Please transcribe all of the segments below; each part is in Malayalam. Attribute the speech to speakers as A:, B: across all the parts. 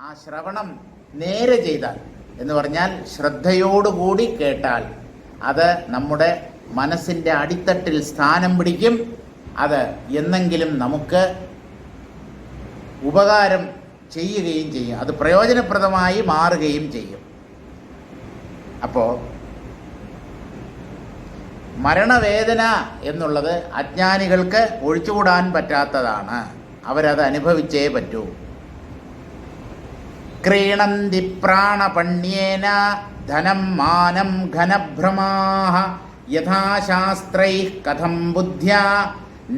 A: ആ ശ്രവണം നേരെ ചെയ്താൽ എന്ന് പറഞ്ഞാൽ ശ്രദ്ധയോടുകൂടി കേട്ടാൽ അത് നമ്മുടെ മനസ്സിൻ്റെ അടിത്തട്ടിൽ സ്ഥാനം പിടിക്കും. അത് എന്നെങ്കിലും നമുക്ക് ഉപകാരം ചെയ്യുകയും ചെയ്യും. അത് പ്രയോജനപ്രദമായി മാറുകയും ചെയ്യും. അപ്പോൾ മരണവേദന എന്നുള്ളത് അജ്ഞാനികൾക്ക് ഒഴിച്ചുകൂടാൻ പറ്റാത്തതാണ്. അവരത് അനുഭവിച്ചേ പറ്റൂ. ക്രീണന്തി പ്രാണപണ്യേന ധനം മാനം ഘനഭ്രമാഃ യഥാശാസ്ത്രൈഃ കഥം ബുദ്ധ്യാ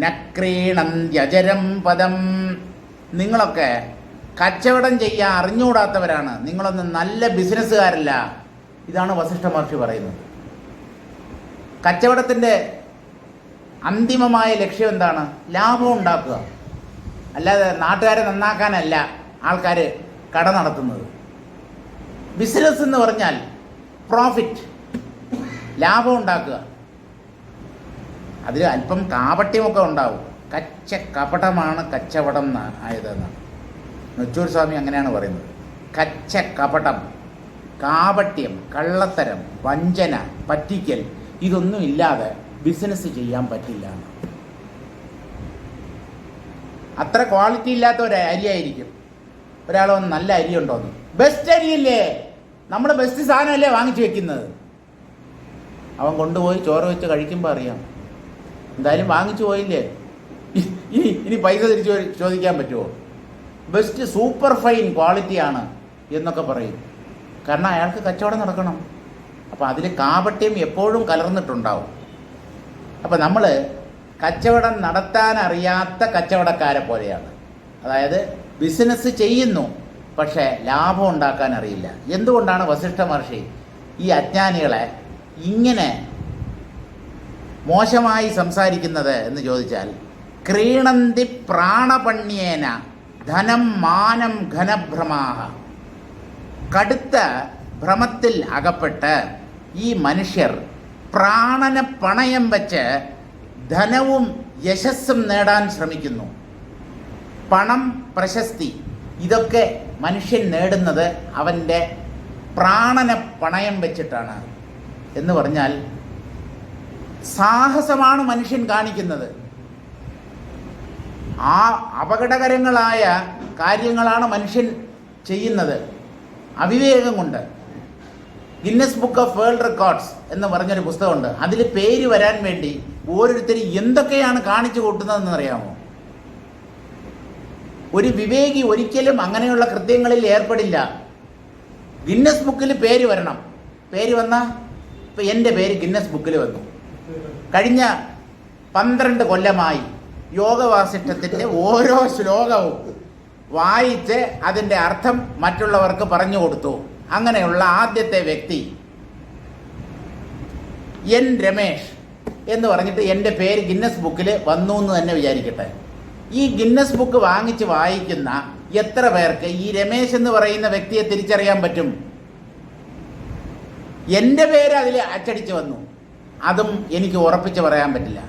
A: ന ക്രീണന്ത്യജരം പദം. നിങ്ങളൊക്കെ കച്ചവടം ചെയ്യാൻ അറിഞ്ഞുകൂടാത്തവരാണ്. നിങ്ങളൊന്നും നല്ല ബിസിനസ്സുകാരല്ല. ഇതാണ് വസിഷ്ഠ മഹർഷി പറയുന്നത്. കച്ചവടത്തിൻ്റെ അന്തിമമായ ലക്ഷ്യം എന്താണ്? ലാഭം ഉണ്ടാക്കുക. അല്ലാതെ നാട്ടുകാരെ നന്നാക്കാനല്ല ആൾക്കാർ കട നടത്തുന്നത്. ബിസിനസ് എന്ന് പറഞ്ഞാൽ പ്രോഫിറ്റ്, ലാഭം ഉണ്ടാക്കുക. അതിൽ അല്പം കാപട്യമൊക്കെ ഉണ്ടാവും. കപടമാണ് കച്ചവടം ആയതെന്നാണ് നെച്ചൂർ സ്വാമി അങ്ങനെയാണ് പറയുന്നത്. കപടം, കാപട്യം, കള്ളത്തരം, വഞ്ചന, പറ്റിക്കൽ, ഇതൊന്നും ഇല്ലാതെ ബിസിനസ് ചെയ്യാൻ പറ്റില്ല. അത്ര ക്വാളിറ്റി ഇല്ലാത്ത ഒരു അരിയായിരിക്കും. ഒരാൾ വന്ന് നല്ല അരി ഉണ്ടോന്ന്, ബെസ്റ്റ് അരിയല്ലേ, നമ്മൾ ബെസ്റ്റ് സാധനമല്ലേ വാങ്ങിച്ചു വെക്കുന്നത്. അവൻ കൊണ്ടുപോയി ചോറ് വെച്ച് കഴിക്കുമ്പോൾ അറിയാം, എന്തായാലും വാങ്ങിച്ചു പോയില്ലേ, ഇനി പൈസ തിരിച്ച് ചോദിക്കാൻ പറ്റുമോ? ബെസ്റ്റ് സൂപ്പർ ഫൈൻ ക്വാളിറ്റിയാണ് എന്നൊക്കെ പറയും. കാരണം അയാൾക്ക് കച്ചവടം നടക്കണം. അപ്പോൾ അതിൽ കാപട്യം എപ്പോഴും കലർന്നിട്ടുണ്ടാവും. അപ്പോൾ നമ്മൾ കച്ചവടം നടത്താൻ അറിയാത്ത കച്ചവടക്കാരെ പോലെയാണ്. അതായത് ബിസിനസ് ചെയ്യുന്നു, പക്ഷേ ലാഭം ഉണ്ടാക്കാൻ അറിയില്ല. എന്തുകൊണ്ടാണ് വസിഷ്ഠ മഹർഷി ഈ അജ്ഞാനികളെ ഇങ്ങനെ മോശമായി സംസാരിക്കുന്നത് എന്ന് ചോദിച്ചാൽ, ക്രീണന്തി പ്രാണപണ്യേന ധനം മാനം ഘനഭ്രമാഃ. കടുത്ത ഭ്രമത്തിൽ അകപ്പെട്ട് ഈ മനുഷ്യർ പ്രാണനെ പണയം വെച്ച് ധനവും യശസ്സും നേടാൻ ശ്രമിക്കുന്നു. പണം, പ്രശസ്തി, ഇതൊക്കെ മനുഷ്യൻ നേടുന്നത് അവൻ്റെ പ്രാണനെ പണയം വെച്ചിട്ടാണ്. എന്ന് പറഞ്ഞാൽ സാഹസമാണ് മനുഷ്യൻ കാണിക്കുന്നത്. ആ അപകടകരങ്ങളായ കാര്യങ്ങളാണ് മനുഷ്യൻ ചെയ്യുന്നത് അവിവേകം കൊണ്ട്. Guinness book of world records എന്ന് പറഞ്ഞൊരു പുസ്തകമുണ്ട്. അതിൽ പേര് വരാൻ വേണ്ടി ഓരോരുത്തരും എന്തൊക്കെയാണ് കാണിച്ചു കൂട്ടുന്നതെന്ന് അറിയാമോ? ഒരു വിവേകി ഒരിക്കലും അങ്ങനെയുള്ള കൃത്യങ്ങളിൽ ഏർപ്പെടില്ല. ഗിന്നസ് ബുക്കിൽ പേര് വരണം. പേര് വന്നാൽ ഇപ്പം എൻ്റെ പേര് ഗിന്നസ് ബുക്കിൽ വന്നു. കഴിഞ്ഞ 12 കൊല്ലമായി യോഗവാസിഷ്ഠത്തിൻ്റെ ഓരോ ശ്ലോകവും വായിച്ച് അതിൻ്റെ അർത്ഥം മറ്റുള്ളവർക്ക് പറഞ്ഞു കൊടുത്തു. അങ്ങനെയുള്ള ആദ്യത്തെ വ്യക്തി എൻ രമേഷ് എന്ന് പറഞ്ഞിട്ട് എൻ്റെ പേര് ഗിന്നസ് ബുക്കിൽ വന്നു എന്ന് തന്നെ വിചാരിക്കട്ടെ. ഈ ഗിന്നസ് ബുക്ക് വാങ്ങിച്ച് വായിക്കുന്ന എത്ര പേർക്ക് ഈ രമേശ് എന്ന് പറയുന്ന വ്യക്തിയെ തിരിച്ചറിയാൻ പറ്റും? എൻ്റെ പേര് അതിൽ അച്ചടിച്ച് വന്നു. അതും എനിക്ക് ഉറപ്പിച്ച് പറയാൻ പറ്റില്ല.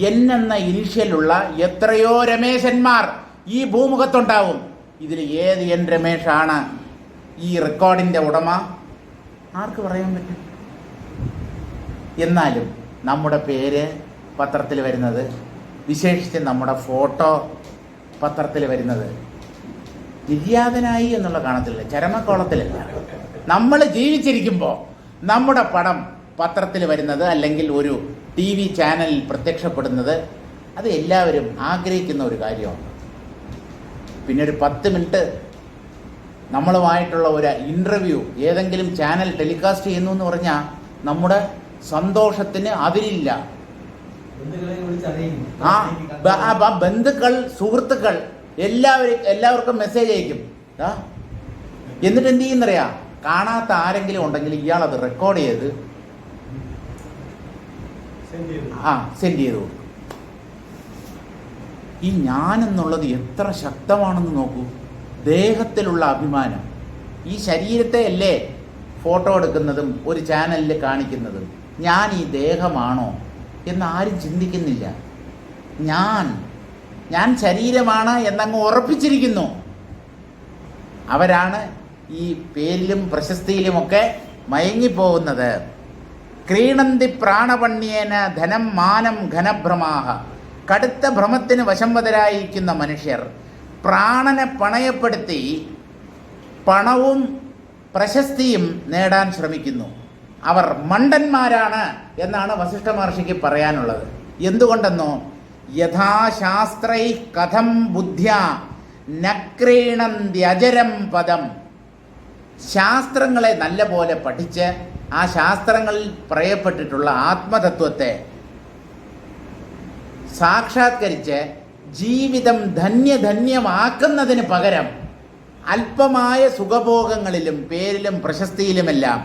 A: എൻ എന്ന ഇനിഷ്യലുള്ള എത്രയോ രമേശന്മാർ ഈ ഭൂമുഖത്തുണ്ടാവും. ഇതിൽ ഏത് എൻ രമേഷാണ് ഈ റെക്കോർഡിൻ്റെ ഉടമ? ആർക്ക് പറയാൻ പറ്റും? എന്നാലും നമ്മുടെ പേര് പത്രത്തിൽ വരുന്നത്, വിശേഷിച്ച് നമ്മുടെ ഫോട്ടോ പത്രത്തിൽ വരുന്നത് നിര്യാതനായി എന്നുള്ള കാണത്തില്ല, ചരമക്കോളത്തിലല്ല. നമ്മൾ ജീവിച്ചിരിക്കുമ്പോൾ നമ്മുടെ പടം പത്രത്തിൽ വരുന്നത് അല്ലെങ്കിൽ ഒരു TV ചാനലിൽ പ്രത്യക്ഷപ്പെടുന്നത്, അത് എല്ലാവരും ആഗ്രഹിക്കുന്ന ഒരു കാര്യമാണ്. പിന്നെ ഒരു 10 മിനിറ്റ് നമ്മളുമായിട്ടുള്ള ഒരു ഇൻ്റർവ്യൂ ഏതെങ്കിലും ചാനൽ ടെലികാസ്റ്റ് ചെയ്യുന്നു എന്ന് പറഞ്ഞാൽ നമ്മുടെ സന്തോഷത്തിന് അതിരില്ല. ബന്ധുക്കൾ, സുഹൃത്തുക്കൾ എല്ലാവർക്കും മെസ്സേജ് അയക്കും. എന്നിട്ട് എന്ത് ചെയ്യുന്നറിയാം? കാണാത്ത ആരെങ്കിലും ഉണ്ടെങ്കിൽ ഇയാളത് റെക്കോർഡ് ചെയ്ത് സെൻഡ് ചെയ്തു കൊടുക്കും. ഈ ഞാനെന്നുള്ളത് എത്ര ശക്തമാണെന്ന് നോക്കൂ. ദേഹത്തിലുള്ള അഭിമാനം. ഈ ശരീരത്തെ അല്ലേ ഫോട്ടോ എടുക്കുന്നതും ഒരു ചാനലിൽ കാണിക്കുന്നതും. ഞാൻ ഈ ദേഹമാണോ എന്ന് ആരും ചിന്തിക്കുന്നില്ല. ഞാൻ ശരീരമാണ് എന്നങ്ങ് ഉറപ്പിച്ചിരിക്കുന്നു. അവരാണ് ഈ പേരിലും പ്രശസ്തിയിലുമൊക്കെ മയങ്ങിപ്പോകുന്നത്. ക്രീണന്തി പ്രാണപണ്യേന ധനം മാനം ഘനഭ്രമാഹ. കടുത്ത ഭ്രമത്തിന് വശംവദരായിരിക്കുന്ന മനുഷ്യർ പ്രാണനെ പണയപ്പെടുത്തി പണവും പ്രശസ്തിയും നേടാൻ ശ്രമിക്കുന്നു. അവർ മണ്ടന്മാരാണ് എന്നാണ് വസിഷ്ഠ മഹർഷിക്ക് പറയാനുള്ളത്. എന്തുകൊണ്ടെന്നോ, യഥാശാസ്ത്രൈ കഥം ബുദ്ധ്യാ നക്രീണന്ത്യജരം പദം. ശാസ്ത്രങ്ങളെ നല്ല പോലെ പഠിച്ച് ആ ശാസ്ത്രങ്ങളിൽ പറയപ്പെട്ടിട്ടുള്ള ആത്മതത്വത്തെ സാക്ഷാത്കരിച്ച് ജീവിതം ധന്യധന്യമാക്കുന്നതിന് പകരം അല്പമായ സുഖഭോഗങ്ങളിലും പേരിലും പ്രശസ്തിയിലുമെല്ലാം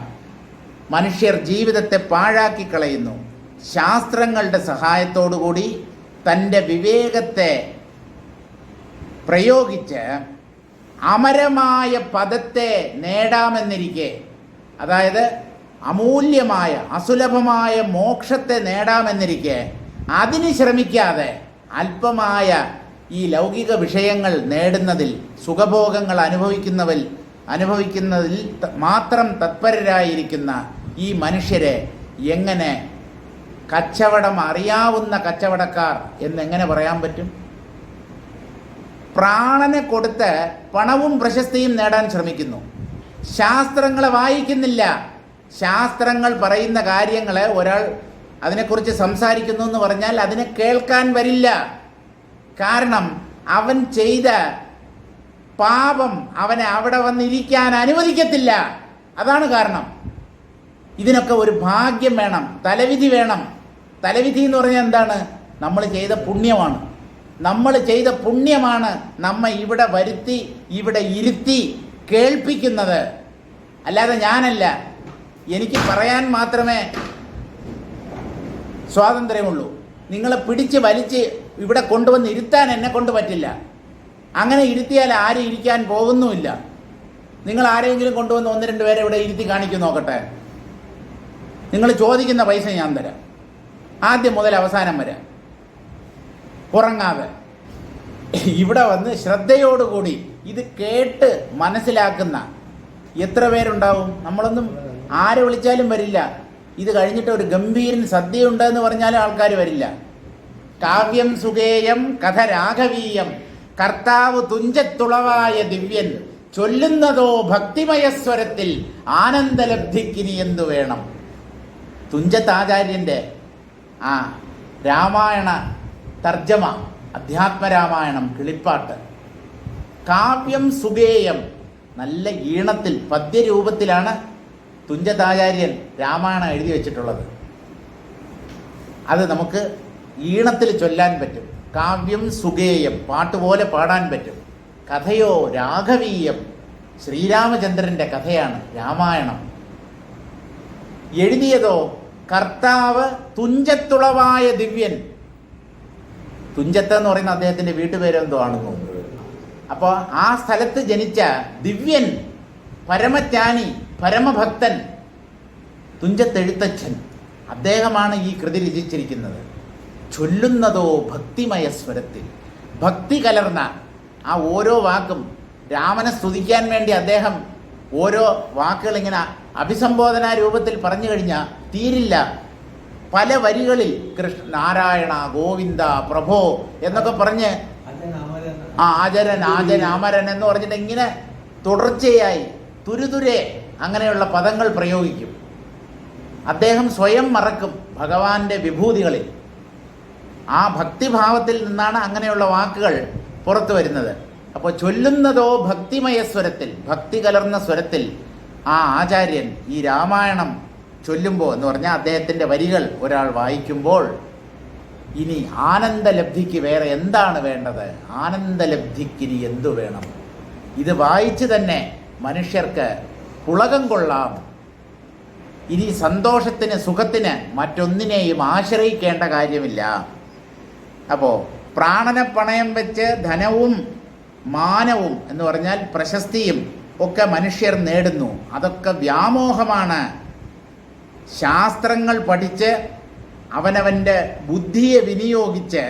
A: മനുഷ്യർ ജീവിതത്തെ പാഴാക്കി കളയുന്നു. ശാസ്ത്രങ്ങളുടെ സഹായത്തോടുകൂടി തൻ്റെ വിവേകത്തെ പ്രയോഗിച്ച് അമരമായ പദത്തെ നേടാമെന്നിരിക്കെ, അതായത് അമൂല്യമായ അസുലഭമായ മോക്ഷത്തെ നേടാമെന്നിരിക്കെ അതിന് ശ്രമിക്കാതെ അല്പമായ ഈ ലൗകിക വിഷയങ്ങൾ നേടുന്നതിൽ, സുഖഭോഗങ്ങൾ അനുഭവിക്കുന്നതിൽ മാത്രം തത്പരരായിരിക്കുന്ന ഈ മനുഷ്യരെ എങ്ങനെ കച്ചവടം അറിയാവുന്ന കച്ചവടക്കാർ എന്നെങ്ങനെ പറയാൻ പറ്റും? പ്രാണനെ കൊടുത്ത് പണവും പ്രശസ്തിയും നേടാൻ ശ്രമിക്കുന്നു. ശാസ്ത്രങ്ങളെ വായിക്കുന്നില്ല. ശാസ്ത്രങ്ങൾ പറയുന്ന കാര്യങ്ങൾ ഒരാൾ അതിനെക്കുറിച്ച് സംസാരിക്കുന്നു എന്ന് പറഞ്ഞാൽ അതിനെ കേൾക്കാൻ വരില്ല. കാരണം അവൻ ചെയ്ത പാപം അവനെ അവിടെ വന്നിരിക്കാൻ അനുവദിക്കത്തില്ല. അതാണ് കാരണം. ഇതിനൊക്കെ ഒരു ഭാഗ്യം വേണം, തലവിധി വേണം. തലവിധി എന്ന് പറഞ്ഞാൽ എന്താണ്? നമ്മൾ ചെയ്ത പുണ്യമാണ്. നമ്മൾ ചെയ്ത പുണ്യമാണ് നമ്മെ ഇവിടെ വരുത്തി, ഇവിടെ ഇരുത്തി കേൾപ്പിക്കുന്നത്. അല്ലാതെ ഞാനല്ല. എനിക്ക് പറയാൻ മാത്രമേ സ്വാതന്ത്ര്യമുള്ളൂ. നിങ്ങളെ പിടിച്ച് വലിച്ച് ഇവിടെ കൊണ്ടുവന്ന് ഇരുത്താൻ എന്നെ കൊണ്ട് പറ്റില്ല. അങ്ങനെ ഇരുത്തിയാൽ ആരും ഇരിക്കാൻ പോകുന്നുമില്ല. നിങ്ങൾ ആരെങ്കിലും കൊണ്ടുവന്ന് 1-2 പേരെ ഇവിടെ ഇരുത്തി കാണിക്കും നോക്കട്ടെ. നിങ്ങൾ ചോദിക്കുന്ന പൈസ ഞാൻ തരാം, ആദ്യം മുതൽ അവസാനം വരെ, ഉറങ്ങാതെ. ഇവിടെ വന്ന് ശ്രദ്ധയോടുകൂടി ഇത് കേട്ട് മനസ്സിലാക്കുന്ന എത്ര പേരുണ്ടാവും? നമ്മളൊന്നും ആരെ വിളിച്ചാലും വരില്ല. ഇത് കഴിഞ്ഞിട്ട് ഒരു ഗംഭീരൻ സദ്യയുണ്ടെന്ന് പറഞ്ഞാലും ആൾക്കാർ വരില്ല. കാവ്യം സുഗേയം കഥ രാഘവീയം കർത്താവ് തുഞ്ചത്തുളവായ ദിവ്യൻ ചൊല്ലുന്നതോ ഭക്തിമയസ്വരത്തിൽ ആനന്ദലബ്ധിക്കിനി എന്തു വേണം. തുഞ്ചത്താചാര്യൻ്റെ ആ രാമായണ തർജ്ജമ, അധ്യാത്മരാമായണം, കിളിപ്പാട്ട്. കാവ്യം സുഗേയം, നല്ല ഈണത്തിൽ പദ്യരൂപത്തിലാണ് തുഞ്ചത്താചാര്യൻ രാമായണം എഴുതി വച്ചിട്ടുള്ളത്. അത് നമുക്ക് ഈണത്തിൽ ചൊല്ലാൻ പറ്റും. കാവ്യം സുഗേയം, പാട്ടുപോലെ പാടാൻ പറ്റും. കഥയോ രാഘവീയം, ശ്രീരാമചന്ദ്രൻ്റെ കഥയാണ് രാമായണം. എഴുതിയതോ കർത്താവ് തുഞ്ചത്തുളവായ ദിവ്യൻ. തുഞ്ചത്ത് എന്ന് പറയുന്ന അദ്ദേഹത്തിൻ്റെ വീട്ടുപേരെന്തോ ആണെന്നോ. അപ്പോൾ ആ സ്ഥലത്ത് ജനിച്ച ദിവ്യൻ, പരമജ്ഞാനി, പരമഭക്തൻ തുഞ്ചത്തെഴുത്തച്ഛൻ, അദ്ദേഹമാണ് ഈ കൃതി രചിച്ചിരിക്കുന്നത്. ചൊല്ലുന്നതോ ഭക്തിമയസ്വരത്തിൽ, ഭക്തി കലർന്ന ആ ഓരോ വാക്കും രാമനെ സ്തുതിക്കാൻ വേണ്ടി അദ്ദേഹം ഓരോ വാക്കുകൾ ഇങ്ങനെ അഭിസംബോധന രൂപത്തിൽ പറഞ്ഞു കഴിഞ്ഞാൽ തീരില്ല. പല വരികളിൽ കൃഷ്ണ നാരായണ ഗോവിന്ദ പ്രഭോ എന്നൊക്കെ പറഞ്ഞ് ആചരൻ ആചൻ അമരൻ എന്ന് പറഞ്ഞിട്ട് ഇങ്ങനെ തുടർച്ചയായി തുരുതുരെ അങ്ങനെയുള്ള പദങ്ങൾ പ്രയോഗിക്കും. അദ്ദേഹം സ്വയം മറക്കും ഭഗവാന്റെ വിഭൂതികളിൽ. ആ ഭക്തിഭാവത്തിൽ നിന്നാണ് അങ്ങനെയുള്ള വാക്കുകൾ പുറത്തു വരുന്നത്. അപ്പോൾ ചൊല്ലുന്നതോ ഭക്തിമയസ്വരത്തിൽ, ഭക്തി കലർന്ന സ്വരത്തിൽ ആ ആചാര്യൻ ഈ രാമായണം ചൊല്ലുമ്പോൾ എന്ന് പറഞ്ഞാൽ അദ്ദേഹത്തിൻ്റെ വരികൾ ഒരാൾ വായിക്കുമ്പോൾ ഇനി ആനന്ദലബ്ധിക്ക് വേറെ എന്താണ് വേണ്ടത്? ആനന്ദലബ്ധിക്കിനി എന്തു വേണം? ഇത് വായിച്ച് തന്നെ മനുഷ്യർക്ക് പുളകം കൊള്ളാം. ഇനി സന്തോഷത്തിന്, സുഖത്തിന് മറ്റൊന്നിനെയും ആശ്രയിക്കേണ്ട കാര്യമില്ല. അപ്പോൾ പ്രാണനെ പണയം വെച്ച് ധനവും മാനവും എന്ന് പറഞ്ഞാൽ പ്രശസ്തിയും ഒക്കെ മനുഷ്യർ നേടുന്നു. അതൊക്കെ വ്യാമോഹമാണ്. ശാസ്ത്രങ്ങൾ പഠിച്ച് അവനവൻ്റെ ബുദ്ധിയെ വിനിയോഗിച്ച്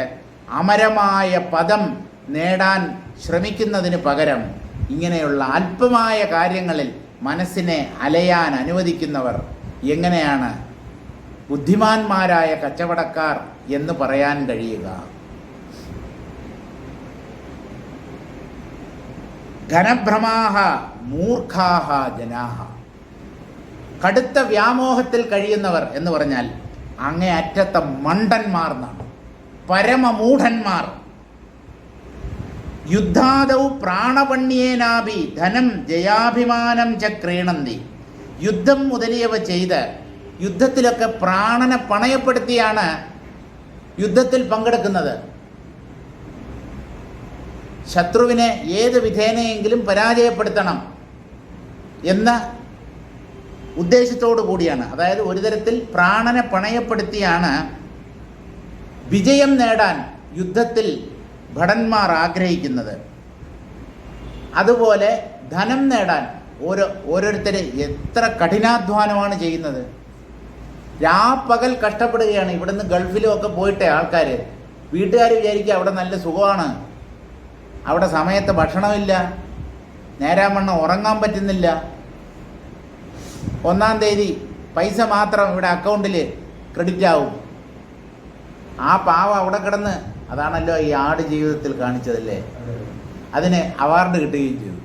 A: അമരമായ പദം നേടാൻ ശ്രമിക്കുന്നതിന് പകരം ഇങ്ങനെയുള്ള അല്പമായ കാര്യങ്ങളിൽ മനസ്സിനെ അലയാൻ അനുവദിക്കുന്നവർ എങ്ങനെയാണ് ബുദ്ധിമാന്മാരായ കച്ചവടക്കാർ എന്ന് പറയാൻ കഴിയുക? ഘനഭ്രമാഹ മൂർഖാഹ ജനാഹ. കടുത്ത വ്യാമോഹത്തിൽ കഴിയുന്നവർ എന്ന് പറഞ്ഞാൽ അങ്ങേയറ്റത്തെ മണ്ടന്മാർ എന്നാണ്, പരമമൂഢന്മാർ. യുദ്ധാദൗ പ്രാണപണ്യേനാഭി ധനം ജയാഭിമാനം ച ക്രീണന്തി. യുദ്ധം മുതലിയവ ചെയ്ത് യുദ്ധത്തിലൊക്കെ പ്രാണനെ പണയപ്പെടുത്തിയാണ് യുദ്ധത്തിൽ പങ്കെടുക്കുന്നത്. ശത്രുവിനെ ഏത് വിധേനയെങ്കിലും പരാജയപ്പെടുത്തണം എന്ന ഉദ്ദേശത്തോടു കൂടിയാണ്. അതായത് ഒരു തരത്തിൽ പ്രാണനെ പണയപ്പെടുത്തിയാണ് വിജയം നേടാൻ യുദ്ധത്തിൽ ഭടന്മാർ ആഗ്രഹിക്കുന്നത്. അതുപോലെ ധനം നേടാൻ ഓരോരുത്തർ എത്ര കഠിനാധ്വാനമാണ് ചെയ്യുന്നത്. രാപ്പകൽ കഷ്ടപ്പെടുകയാണ്. ഇവിടുന്ന് ഗൾഫിലും ഒക്കെ പോയിട്ടേ ആൾക്കാർ, വീട്ടുകാർ വിചാരിക്കുക അവിടെ നല്ല സുഖമാണ്, അവിടെ സമയത്ത് ഭക്ഷണമില്ല, നേരാവണ്ണം ഉറങ്ങാൻ പറ്റുന്നില്ല, 1-ാം തീയതി പൈസ മാത്രം ഇവിടെ അക്കൗണ്ടിൽ ക്രെഡിറ്റ് ആവും. ആ പാവ അവിടെ കിടന്ന്, അതാണല്ലോ ഈ ആട് ജീവിതത്തിൽ കാണിച്ചതല്ലേ, അതിന് അവാർഡ് കിട്ടുകയും ചെയ്തു.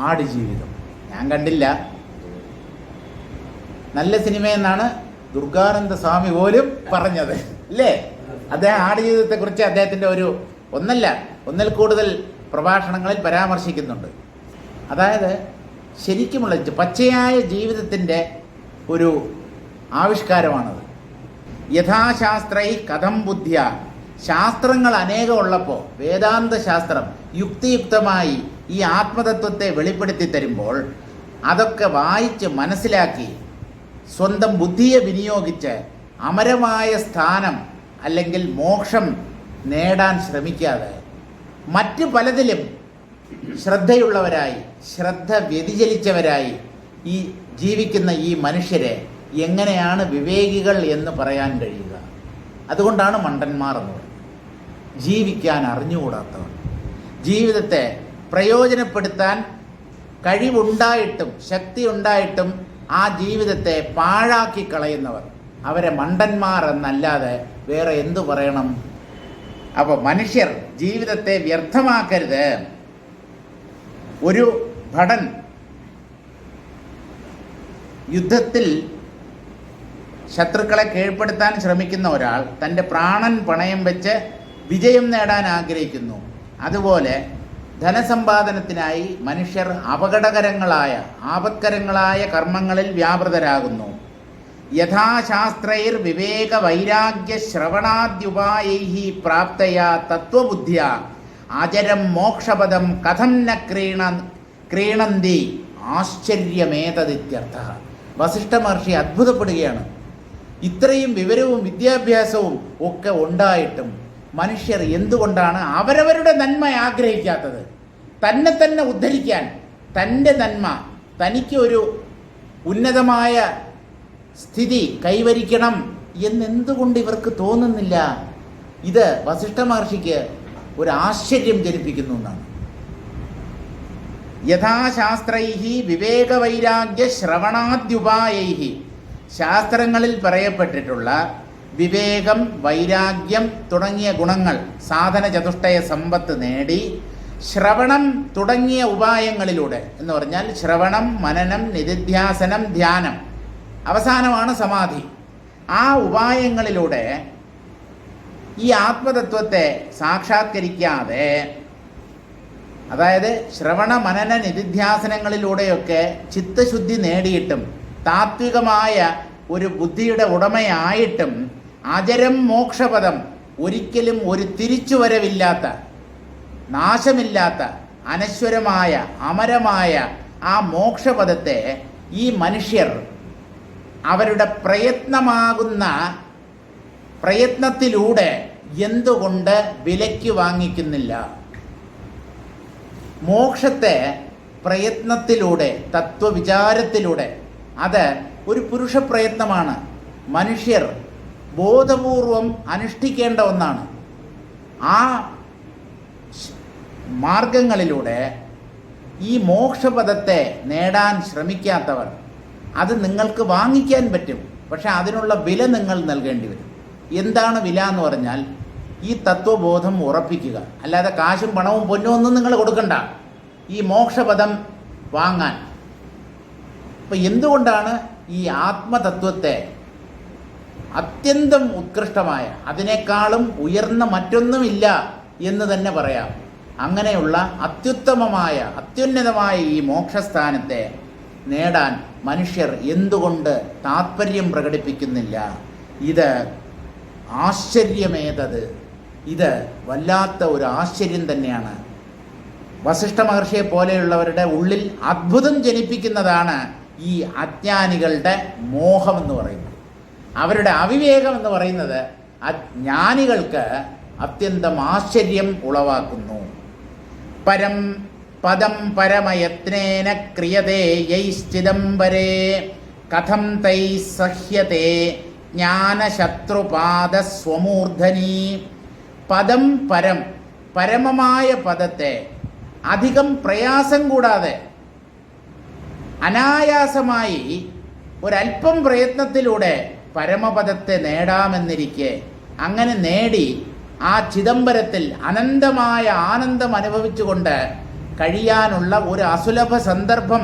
A: ആട് ജീവിതം ഞാൻ കണ്ടില്ല, നല്ല സിനിമയെന്നാണ് ദുർഗാനന്ദ സ്വാമി പോലും പറഞ്ഞത് അല്ലേ. അദ്ദേഹം ആട് ജീവിതത്തെക്കുറിച്ച് അദ്ദേഹത്തിൻ്റെ ഒന്നിൽ കൂടുതൽ പ്രഭാഷണങ്ങളിൽ പരാമർശിക്കുന്നുണ്ട്. അതായത് ശരിക്കുമുള്ള പച്ചയായ ജീവിതത്തിൻ്റെ ഒരു ആവിഷ്കാരമാണത്. യഥാശാസ്ത്രൈ കഥം ബുദ്ധിയ. ശാസ്ത്രങ്ങൾ അനേകം ഉള്ളപ്പോൾ വേദാന്ത ശാസ്ത്രം യുക്തിയുക്തമായി ഈ ആത്മതത്വത്തെ വെളിപ്പെടുത്തി തരുമ്പോൾ അതൊക്കെ വായിച്ച് മനസ്സിലാക്കി സ്വന്തം ബുദ്ധിയെ വിനിയോഗിച്ച് അമരമായ സ്ഥാനം അല്ലെങ്കിൽ മോക്ഷം നേടാൻ ശ്രമിക്കാതെ മറ്റ് പലതിലും ശ്രദ്ധയുള്ളവരായി, ശ്രദ്ധ വ്യതിചലിച്ചവരായി ഈ ജീവിക്കുന്ന ഈ മനുഷ്യരെ എങ്ങനെയാണ് വിവേകികൾ എന്ന് പറയാൻ കഴിയുക? അതുകൊണ്ടാണ് മണ്ടന്മാർ എന്ന് പറയുന്നത്. ജീവിക്കാൻ അറിഞ്ഞുകൂടാത്തവർ, ജീവിതത്തെ പ്രയോജനപ്പെടുത്താൻ കഴിവുണ്ടായിട്ടും ശക്തി ഉണ്ടായിട്ടും ആ ജീവിതത്തെ പാഴാക്കി കളയുന്നവർ, അവരെ മണ്ടന്മാർ എന്നല്ലാതെ വേറെ എന്തു പറയണം? അപ്പോൾ മനുഷ്യർ ജീവിതത്തെ വ്യർത്ഥമാക്കരുത്. ഒരു ഭടൻ യുദ്ധത്തിൽ ശത്രുക്കളെ കീഴ്പ്പെടുത്താൻ ശ്രമിക്കുന്ന ഒരാൾ തൻ്റെ പ്രാണൻ പണയം വെച്ച് വിജയം നേടാൻ ആഗ്രഹിക്കുന്നു. അതുപോലെ ധനസമ്പാദനത്തിനായി മനുഷ്യർ ആപത്കരങ്ങളായ കർമ്മങ്ങളിൽ വ്യാപൃതരാകുന്നു. യഥാശാസ്ത്രൈർ വിവേക വൈരാഗ്യ ശ്രവണാദ്യുപായൈഃ പ്രാപ്തയാ തത്വബുദ്ധ്യ ആചരം മോക്ഷപദം കഥം ന ക്രീണന്തി ആശ്ചര്യമേതദിത്യർത്ഥ. വസിഷ്ഠ മഹർഷി അത്ഭുതപ്പെടുകയാണ്. ഇത്രയും വിവരവും വിദ്യാഭ്യാസവും ഒക്കെ ഉണ്ടായിട്ടും മനുഷ്യർ എന്തുകൊണ്ടാണ് അവരവരുടെ നന്മ ആഗ്രഹിക്കാത്തത്? തന്നെ ഉദ്ധരിക്കാൻ, തൻ്റെ നന്മ, തനിക്ക് ഒരു ഉന്നതമായ സ്ഥിതി കൈവരിക്കണം എന്നെന്തുകൊണ്ട് ഇവർക്ക് തോന്നുന്നില്ല? ഇത് വസിഷ്ഠ മഹർഷിക്ക് ഒരു ആശ്ചര്യം ജനിപ്പിക്കുന്നു എന്നാണ്. യഥാശാസ്ത്രൈഃ വിവേകവൈരാഗ്യ ശ്രവണാദ്യുപായൈഃ. ശാസ്ത്രങ്ങളിൽ പറയപ്പെട്ടിട്ടുള്ള വിവേകം, വൈരാഗ്യം തുടങ്ങിയ ഗുണങ്ങൾ സാധന ചതുഷ്ടയ സമ്പത്ത് നേടി ശ്രവണം തുടങ്ങിയ ഉപായങ്ങളിലൂടെ, എന്ന് പറഞ്ഞാൽ ശ്രവണം, മനനം, നിധിധ്യാസനം, ധ്യാനം, അവസാനമാണ് സമാധി. ആ ഉപായങ്ങളിലൂടെ ഈ ആത്മതത്വത്തെ സാക്ഷാത്കരിക്കാതെ, അതായത് ശ്രവണ മനന നിധിധ്യാസനങ്ങളിലൂടെയൊക്കെ ചിത്തശുദ്ധി നേടിയിട്ടും താത്വികമായ ഒരു ബുദ്ധിയുടെ ഉടമയായിട്ടും അജരം മോക്ഷപദം, ഒരിക്കലും ഒരു തിരിച്ചുവരവില്ലാത്ത, നാശമില്ലാത്ത, അനശ്വരമായ, അമരമായ ആ മോക്ഷപദത്തെ ഈ മനുഷ്യർ അവരുടെ പ്രയത്നത്തിലൂടെ എന്തുകൊണ്ട് വിലയ്ക്ക് വാങ്ങിക്കുന്നില്ല? മോക്ഷത്തെ പ്രയത്നത്തിലൂടെ, തത്വവിചാരത്തിലൂടെ, അത് ഒരു പുരുഷ പ്രയത്നമാണ്. മനുഷ്യർ ബോധപൂർവം അനുഷ്ഠിക്കേണ്ട ഒന്നാണ്. ആ മാർഗങ്ങളിലൂടെ ഈ മോക്ഷപദത്തെ നേടാൻ ശ്രമിക്കാത്തവർ അത് നിങ്ങൾക്ക് വാങ്ങിക്കാൻ പറ്റും, പക്ഷെ അതിനുള്ള വില നിങ്ങൾ നൽകേണ്ടി വരും. എന്താണ് വില എന്ന് പറഞ്ഞാൽ ഈ തത്വബോധം ഉറപ്പിക്കുക. അല്ലാതെ കാശും പണവും പൊന്നും ഒന്നും നിങ്ങൾ കൊടുക്കണ്ട ഈ മോക്ഷപദം വാങ്ങാൻ. അപ്പം എന്തുകൊണ്ടാണ് ഈ ആത്മതത്വത്തെ അത്യന്തം ഉത്കൃഷ്ടമായ, അതിനേക്കാളും ഉയർന്ന മറ്റൊന്നുമില്ല എന്ന് തന്നെ പറയാം, അങ്ങനെയുള്ള അത്യുത്തമമായ അത്യുന്നതമായ ഈ മോക്ഷസ്ഥാനത്തെ നേടാൻ മനുഷ്യർ എന്തുകൊണ്ട് താത്പര്യം പ്രകടിപ്പിക്കുന്നില്ല? ഇത് ആശ്ചര്യമേതത്, ഇത് വല്ലാത്ത ഒരു ആശ്ചര്യം തന്നെയാണ്. വസിഷ്ഠ മഹർഷിയെ പോലെയുള്ളവരുടെ ഉള്ളിൽ അത്ഭുതം ജനിപ്പിക്കുന്നതാണ് ഈ അജ്ഞാനികളുടെ മോഹമെന്ന് പറയുന്നത്. അവരുടെ അവിവേകം എന്ന് പറയുന്നത് ജ്ഞാനികൾക്ക് അത്യന്തം ആശ്ചര്യം ഉളവാക്കുന്നു. പരം പദം പരമയത്നേന ക്രിയതേ യൈശ്ചിദംബരേ കഥം തൈ സഹ്യത്തെ ജ്ഞാനശത്രുപാദ സ്വമൂർധനി. പദം പരം, പരമമായ പദത്തെ അധികം പ്രയാസം കൂടാതെ അനായാസമായി ഒരല്പം പ്രയത്നത്തിലൂടെ പരമപദത്തെ നേടാമെന്നിരിക്കെ, അങ്ങനെ നേടി ആ ചിദംബരത്തിൽ അനന്തമായ ആനന്ദം അനുഭവിച്ചുകൊണ്ട് കഴിയാനുള്ള ഒരു അസുലഭ സന്ദർഭം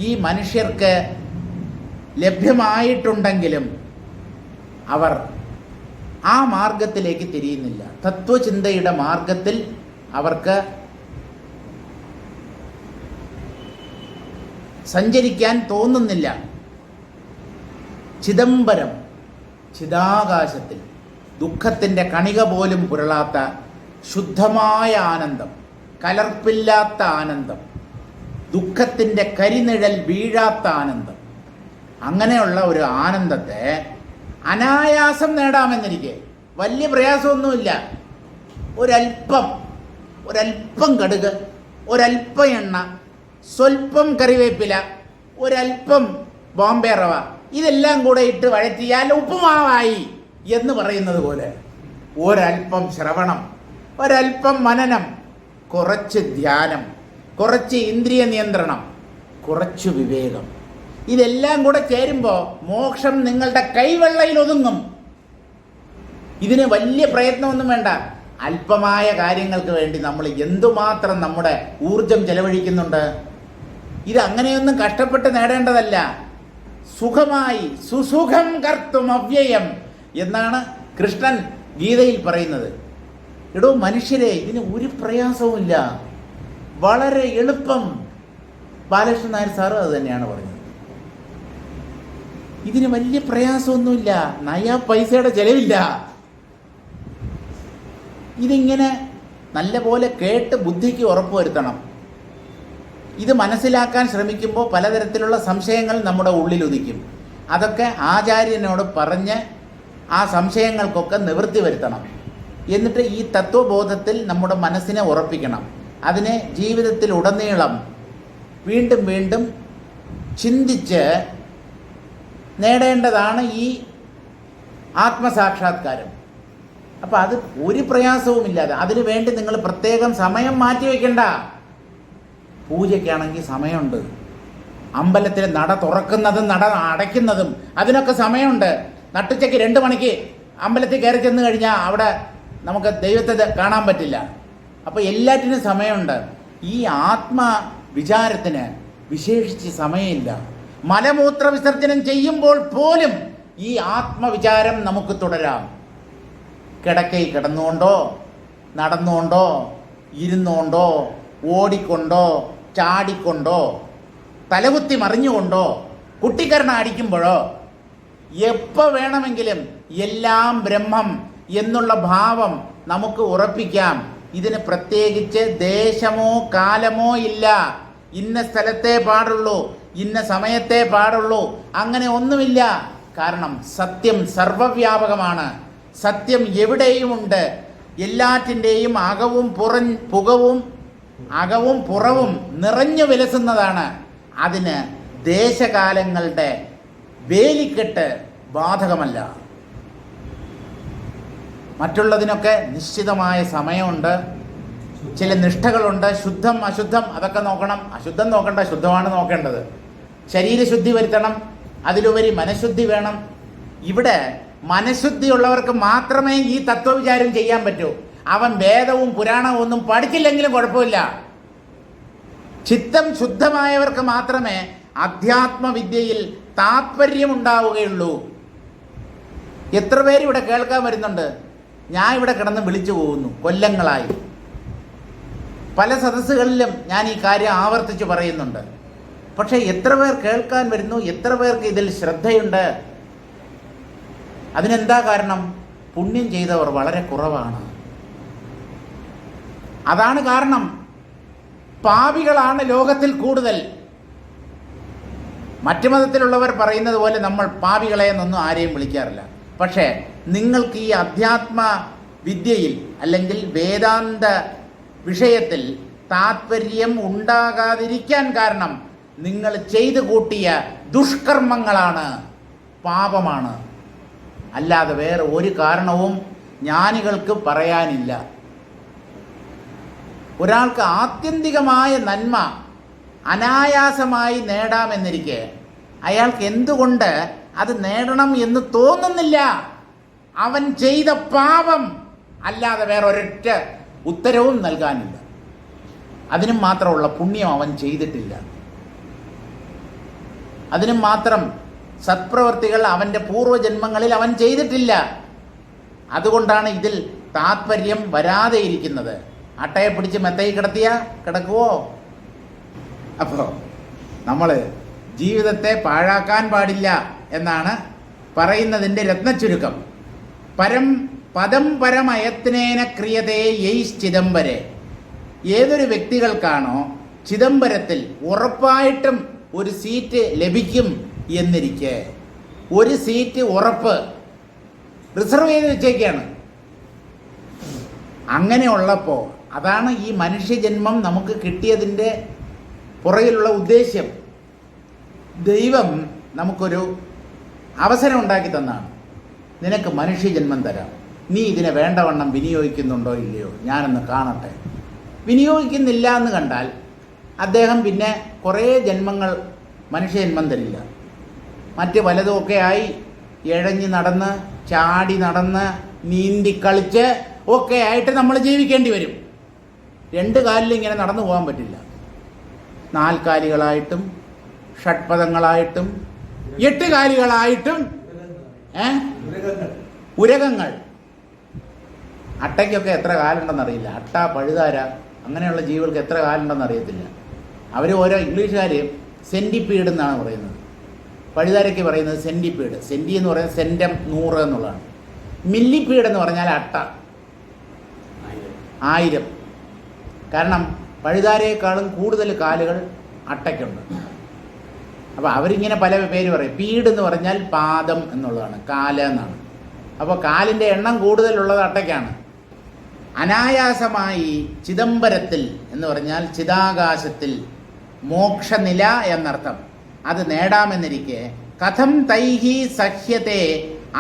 A: ഈ മനുഷ്യർക്ക് ലഭ്യമായിട്ടുണ്ടെങ്കിലും അവർ ആ മാർഗത്തിലേക്ക് തിരിയുന്നില്ല. തത്വചിന്തയുടെ മാർഗത്തിൽ അവർക്ക് സഞ്ചരിക്കാൻ തോന്നുന്നില്ല. ചിദംബരം, ചിദാകാശത്തിൽ ദുഃഖത്തിൻ്റെ കണിക പോലും പുരളാത്ത ശുദ്ധമായ ആനന്ദം, കലർപ്പില്ലാത്ത ആനന്ദം, ദുഃഖത്തിൻ്റെ കരിനിഴൽ വീഴാത്ത ആനന്ദം, അങ്ങനെയുള്ള ഒരു ആനന്ദത്തെ അനായാസം നേടാമെന്നിരിക്കെ, വലിയ പ്രയാസമൊന്നുമില്ല. ഒരൽപ്പം കടുക്, ഒരൽപ്പം എണ്ണ, സ്വൽപ്പം കറിവേപ്പില, ഒരൽപ്പം ബോംബെ റവ, ഇതെല്ലാം കൂടെ ഇട്ട് വഴറ്റിയാൽ ഉപ്പുമാവായി എന്ന് പറയുന്നത് പോലെ ഒരൽപ്പം ശ്രവണം, ഒരൽപ്പം മനനം, കുറച്ച് ധ്യാനം, കുറച്ച് ഇന്ദ്രിയ നിയന്ത്രണം, കുറച്ച് വിവേകം, ഇതെല്ലാം കൂടെ ചേരുമ്പോൾ മോക്ഷം നിങ്ങളുടെ കൈവെള്ളയിൽ ഒതുങ്ങും. ഇതിന് വലിയ പ്രയത്നമൊന്നും വേണ്ട. അല്പമായ കാര്യങ്ങൾക്ക് വേണ്ടി നമ്മൾ എന്തുമാത്രം നമ്മുടെ ഊർജം ചെലവഴിക്കുന്നുണ്ട്. ഇത് അങ്ങനെയൊന്നും കഷ്ടപ്പെട്ട് നേടേണ്ടതല്ല. സുഖമായി സുസുഖം കർത്തും അവ്യയം എന്നാണ് കൃഷ്ണൻ ഗീതയിൽ പറയുന്നത്. എടോ മനുഷ്യരെ, ഇതിന് ഒരു പ്രയാസവുമില്ല, വളരെ എളുപ്പം. ബാലകൃഷ്ണൻ നായർ സാറ് അത് തന്നെയാണ് പറഞ്ഞത്. ഇതിന് വലിയ പ്രയാസമൊന്നുമില്ല, നയാ പൈസയുടെ ചെലവില്ല. ഇതിങ്ങനെ നല്ല പോലെ കേട്ട് ബുദ്ധിക്ക് ഉറപ്പ് വരുത്തണം. ഇത് മനസ്സിലാക്കാൻ ശ്രമിക്കുമ്പോൾ പലതരത്തിലുള്ള സംശയങ്ങൾ നമ്മുടെ ഉള്ളിൽ ഉദിക്കും. അതൊക്കെ ആചാര്യനോട് പറഞ്ഞ് ആ സംശയങ്ങൾക്കൊക്കെ നിവൃത്തി വരുത്തണം. എന്നിട്ട് ഈ തത്വബോധത്തിൽ നമ്മുടെ മനസ്സിനെ ഉറപ്പിക്കണം. അതിനെ ജീവിതത്തിൽ ഉടനീളം വീണ്ടും വീണ്ടും ചിന്തിച്ച് നേടേണ്ടതാണ് ഈ ആത്മസാക്ഷാത്കാരം. അപ്പം അത് ഒരു പ്രയാസവുമില്ലാതെ, അതിനു വേണ്ടി നിങ്ങൾ പ്രത്യേകം സമയം മാറ്റി വയ്ക്കണ്ട. പൂജയ്ക്കാണെങ്കിൽ സമയമുണ്ട്, അമ്പലത്തിൽ നട തുറക്കുന്നതും നട അടയ്ക്കുന്നതും അതിനൊക്കെ സമയമുണ്ട്. നട്ടുച്ചയ്ക്ക് 2 മണിക്ക് അമ്പലത്തിൽ കയറി ചെന്ന് കഴിഞ്ഞാൽ അവിടെ നമുക്ക് ദൈവത്തെ കാണാൻ പറ്റില്ല. അപ്പോൾ എല്ലാറ്റിനും സമയമുണ്ട്. ഈ ആത്മവിചാരത്തിന് വിശേഷിച്ച് സമയമില്ല. മലമൂത്ര വിസർജനം ചെയ്യുമ്പോൾ പോലും ഈ ആത്മവിചാരം നമുക്ക് തുടരാം. കിടക്കയിൽ കിടന്നുകൊണ്ടോ, നടന്നുകൊണ്ടോ, ഇരുന്നുകൊണ്ടോ, ഓടിക്കൊണ്ടോ, ചാടിക്കൊണ്ടോ, തലകുത്തി മറിഞ്ഞുകൊണ്ടോ, കുട്ടിക്കരണ അടിക്കുമ്പോഴോ, എപ്പോൾ വേണമെങ്കിലും എല്ലാം ബ്രഹ്മം എന്നുള്ള ഭാവം നമുക്ക് ഉറപ്പിക്കാം. ഇതിന് പ്രത്യേകിച്ച് ദേശമോ കാലമോ ഇല്ല. ഇന്ന സ്ഥലത്തേ പാടുള്ളൂ, ഇന്ന സമയത്തേ പാടുള്ളൂ, അങ്ങനെ ഒന്നുമില്ല. കാരണം സത്യം സർവവ്യാപകമാണ്. സത്യം എവിടെയുമുണ്ട്. എല്ലാറ്റിൻ്റെയും അകവും പുറവും നിറഞ്ഞു വിലസുന്നതാണ്. അതിന് ദേശകാലങ്ങളുടെ വേലിക്കെട്ട് ബാധകമല്ല. മറ്റുള്ളതിനൊക്കെ നിശ്ചിതമായ സമയമുണ്ട്. ചില നിഷ്ഠകളുണ്ട്. ശുദ്ധം അശുദ്ധം അതൊക്കെ നോക്കണം. അശുദ്ധം നോക്കണ്ട, ശുദ്ധമാണ് നോക്കേണ്ടത്. ശരീരശുദ്ധി വരുത്തണം, അതിലുപരി മനഃശുദ്ധി വേണം. ഇവിടെ മനഃശുദ്ധിയുള്ളവർക്ക് മാത്രമേ ഈ തത്വവിചാരം ചെയ്യാൻ പറ്റൂ. അവൻ വേദവും പുരാണവും ഒന്നും പഠിച്ചില്ലെങ്കിലും കുഴപ്പമില്ല. ചിത്തം ശുദ്ധമായവർക്ക് മാത്രമേ അധ്യാത്മവിദ്യയിൽ താത്പര്യമുണ്ടാവുകയുള്ളൂ. എത്ര പേര് ഇവിടെ കേൾക്കാൻ വരുന്നുണ്ട്? ഞാൻ ഇവിടെ കിടന്ന് വിളിച്ചു പോകുന്നു കൊല്ലങ്ങളായി. പല സദസ്സുകളിലും ഞാൻ ഈ കാര്യം ആവർത്തിച്ച് പറയുന്നുണ്ട്. പക്ഷേ എത്ര പേർ കേൾക്കാൻ വരുന്നു? എത്ര പേർക്ക് ഇതിൽ ശ്രദ്ധയുണ്ട്? അതിനെന്താ കാരണം? പുണ്യം ചെയ്തവർ വളരെ കുറവാണ്. അതാണ് കാരണം. പാപികളാണ് ലോകത്തിൽ കൂടുതൽ. മറ്റു മതത്തിലുള്ളവർ പറയുന്നത് പോലെ നമ്മൾ പാപികളെ എന്നൊന്നും ആരെയും വിളിക്കാറില്ല. പക്ഷേ നിങ്ങൾക്ക് ഈ അധ്യാത്മ വിദ്യയിൽ അല്ലെങ്കിൽ വേദാന്ത വിഷയത്തിൽ താത്പര്യം ഉണ്ടാകാതിരിക്കാൻ കാരണം നിങ്ങൾ ചെയ്തു കൂട്ടിയ ദുഷ്കർമ്മങ്ങളാണ്, പാപമാണ്. അല്ലാതെ വേറെ ഒരു കാരണവും ജ്ഞാനികൾക്ക് പറയാനില്ല. ഒരാൾക്ക് ആത്യന്തികമായ നന്മ അനായാസമായി നേടാമെന്നിരിക്കെ അയാൾക്ക് എന്തുകൊണ്ട് അത് നേടണം എന്ന് തോന്നുന്നില്ല? അവൻ ചെയ്ത പാപം അല്ലാതെ വേറെ ഒരൊറ്റ ഉത്തരവും നൽകാനില്ല. അതിനും മാത്രമുള്ള പുണ്യം അവൻ ചെയ്തിട്ടില്ല. അതിനും മാത്രം സത്പ്രവർത്തികൾ അവൻ്റെ പൂർവ്വജന്മങ്ങളിൽ അവൻ ചെയ്തിട്ടില്ല. അതുകൊണ്ടാണ് ഇതിൽ താത്പര്യം വരാതെ ഇരിക്കുന്നത്. അട്ടയെ പിടിച്ച് മെത്തയിൽ കിടക്കുവോ? അപ്പോൾ നമ്മൾ ജീവിതത്തെ പാഴാക്കാൻ പാടില്ല എന്നാണ് പറയുന്നതിൻ്റെ രത്നച്ചുരുക്കം. പദം പരമയത്നേന ക്രിയതേ യൈസ് ചിദംബരെ. ഏതൊരു വ്യക്തികൾക്കാണോ ചിദംബരത്തിൽ ഉറപ്പായിട്ടും ഒരു സീറ്റ് ലഭിക്കും എന്നിരിക്കെ, ഒരു സീറ്റ് ഉറപ്പ് റിസർവ് ചെയ്ത് വെച്ചേക്കാണ്. അങ്ങനെയുള്ളപ്പോൾ അതാണ് ഈ മനുഷ്യജന്മം നമുക്ക് കിട്ടിയതിൻ്റെ പുറകിലുള്ള ഉദ്ദേശ്യം. ദൈവം നമുക്കൊരു അവസരം ഉണ്ടാക്കി തന്നാണ്. നിനക്ക് മനുഷ്യജന്മം തരാം, നീ ഇതിനെ വേണ്ടവണ്ണം വിനിയോഗിക്കുന്നുണ്ടോ ഇല്ലയോ ഞാനൊന്ന് കാണട്ടെ. വിനിയോഗിക്കുന്നില്ല എന്ന് കണ്ടാൽ അദ്ദേഹം പിന്നെ കുറേ ജന്മങ്ങൾ മനുഷ്യജന്മം തരില്ല. മറ്റ് പലതുമൊക്കെ ആയി ഇഴഞ്ഞ് നടന്ന് ചാടി നടന്ന് നീന്തി കളിച്ച് ഒക്കെ ആയിട്ട് നമ്മൾ ജീവിക്കേണ്ടി വരും. രണ്ട് കാലിൽ ഇങ്ങനെ നടന്നു പോകാൻ പറ്റില്ല. നാൽക്കാലികളായിട്ടും ഷഡ്പദങ്ങളായിട്ടും 8 കാലികളായിട്ടും ഉരകങ്ങൾ. അട്ടയ്ക്കൊക്കെ എത്ര കാലുണ്ടെന്നറിയില്ല. അട്ട, പഴുതാര അങ്ങനെയുള്ള ജീവികൾക്ക് എത്ര കാലുണ്ടെന്ന് അറിയത്തില്ല. അവർ ഓരോ ഇംഗ്ലീഷുകാർ സെൻറ്റിപ്പീഡ് എന്നാണ് പറയുന്നത്. പഴുതാരയ്ക്ക് പറയുന്നത് സെൻറ്റിപ്പീഡ്. സെൻറ്റി എന്ന് പറയുന്നത് സെൻറ്റം 100 എന്നുള്ളതാണ്. മില്ലിപ്പീഡ് എന്ന് പറഞ്ഞാൽ അട്ട 1000. കാരണം പഴുതാരയേക്കാളും കൂടുതൽ കാലുകൾ അട്ടയ്ക്കുണ്ട്. അപ്പോൾ അവരിങ്ങനെ പല പേര് പറയും. പീഡ് എന്ന് പറഞ്ഞാൽ പാദം എന്നുള്ളതാണ്, കാല് എന്നാണ്. അപ്പോൾ കാലിൻ്റെ എണ്ണം കൂടുതലുള്ളത് അട്ടയ്ക്കാണ്. അനായാസമായി ചിദംബരത്തിൽ എന്ന് പറഞ്ഞാൽ ചിദാകാശത്തിൽ മോക്ഷനില എന്നർത്ഥം, അത് നേടാമെന്നിരിക്കെ കഥം തൈഹി സഹ്യത്തെ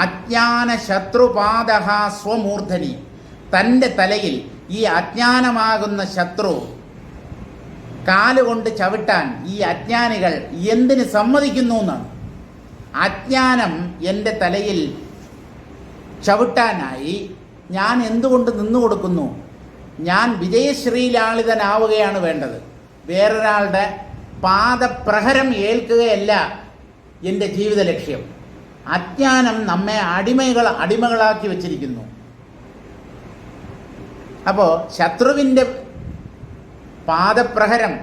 A: അജ്ഞാന ശത്രുപാദ സ്വമൂർധനി. തൻ്റെ തലയിൽ ഈ അജ്ഞാനമാകുന്ന ശത്രു കാലുകൊണ്ട് ചവിട്ടാൻ ഈ അജ്ഞാനികൾ എന്തിന് സമ്മതിക്കുന്നു എന്നാണ്. അജ്ഞാനം എൻ്റെ തലയിൽ ചവിട്ടാനായി ഞാൻ എന്തുകൊണ്ട് നിന്നു കൊടുക്കുന്നു? ഞാൻ വിജയശ്രീലാളിതനാവുകയാണ് വേണ്ടത്. വേറൊരാളുടെ പാദപ്രഹരം ഏൽക്കുകയല്ല എൻ്റെ ജീവിത ലക്ഷ്യം. അജ്ഞാനം നമ്മെ അടിമകളാക്കി വച്ചിരിക്കുന്നു. അപ്പോൾ ശത്രുവിൻ്റെ പാദപ്രഹരം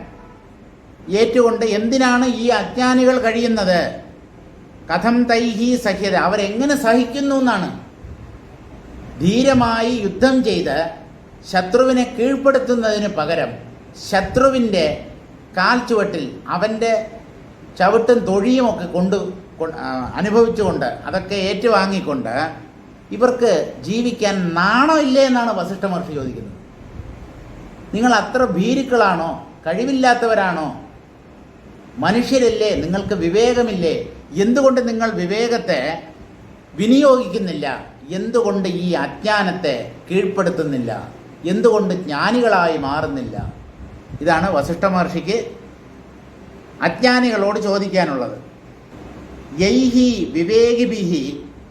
A: ഏറ്റുകൊണ്ട് എന്തിനാണ് ഈ അജ്ഞാനികൾ കഴിയുന്നത്? കഥം തൈഹി സഹ്യത. അവരെങ്ങനെ സഹിക്കുന്നു എന്നാണ്. ധീരമായി യുദ്ധം ചെയ്ത് ശത്രുവിനെ കീഴ്പ്പെടുത്തുന്നതിന് പകരം ശത്രുവിൻ്റെ കാൽച്ചുവട്ടിൽ അവൻ്റെ ചവിട്ടും തൊഴിയുമൊക്കെ അനുഭവിച്ചുകൊണ്ട് അതൊക്കെ ഏറ്റുവാങ്ങിക്കൊണ്ട് ഇവർക്ക് ജീവിക്കാൻ നാണമില്ലേ എന്നാണ് വസിഷ്ഠ മഹർഷി ചോദിക്കുന്നത്. നിങ്ങൾ അത്ര ഭീരുക്കളാണോ? കഴിവില്ലാത്തവരാണോ? മനുഷ്യരല്ലേ? നിങ്ങൾക്ക് വിവേകമില്ലേ? എന്തുകൊണ്ട് നിങ്ങൾ വിവേകത്തെ വിനിയോഗിക്കുന്നില്ല? എന്തുകൊണ്ട് ഈ അജ്ഞാനത്തെ കീഴ്പ്പെടുത്തുന്നില്ല എന്തുകൊണ്ട് ജ്ഞാനികളായി മാറുന്നില്ല? ഇതാണ് വസിഷ്ഠ മഹർഷിക്ക് അജ്ഞാനികളോട് ചോദിക്കാനുള്ളത്. യൈഹി വിവേകിഭിഹി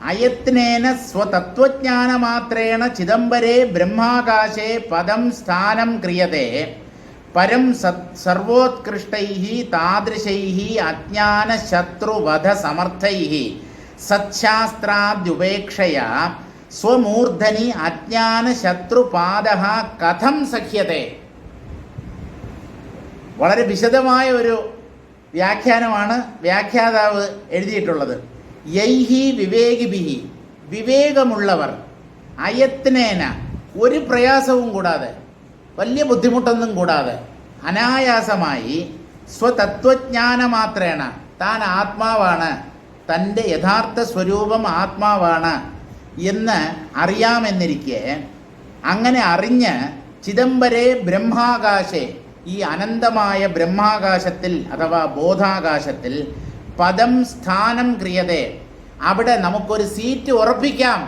A: അയത്നേന സ്വതത്വജ്ഞാനമാത്രേണ ചിദംബരേ ബ്രഹ്മാകാശേ പദം സ്ഥാനം ക്രിയതേ പരം സർവോത്കൃഷ്ടൈഃ താദൃശൈഃ അജ്ഞാനശത്രുവധ സമർത്ഥൈഃ സത്ശാസ്ത്രാദ്യുപേക്ഷയാ സ്വമൂർധനി അജ്ഞാനശത്രുപാദഃ കഥം സഖ്യത്തെ. വളരെ വിശദമായ ഒരു വ്യാഖ്യാനമാണ് വ്യാഖ്യാതാവ് എഴുതിയിട്ടുള്ളത്. യൈഹി വിവേകിഭിഹി, വിവേകമുള്ളവർ, അയത്നേന, ഒരു പ്രയാസവും കൂടാതെ, വലിയ ബുദ്ധിമുട്ടൊന്നും കൂടാതെ, അനായാസമായി, സ്വതത്വജ്ഞാനമാത്രേണ, താൻ ആത്മാവാണ്, തൻ്റെ യഥാർത്ഥ സ്വരൂപം ആത്മാവാണ് എന്ന് അറിയാമെന്നിരിക്കെ, അങ്ങനെ അറിഞ്ഞ് ചിദംബരേ ബ്രഹ്മാകാശേ, ഈ അനന്തമായ ബ്രഹ്മാകാശത്തിൽ അഥവാ ബോധാകാശത്തിൽ പദം സ്ഥാനം ക്രിയതേ, അവിടെ നമുക്കൊരു സീറ്റ് ഉറപ്പിക്കാം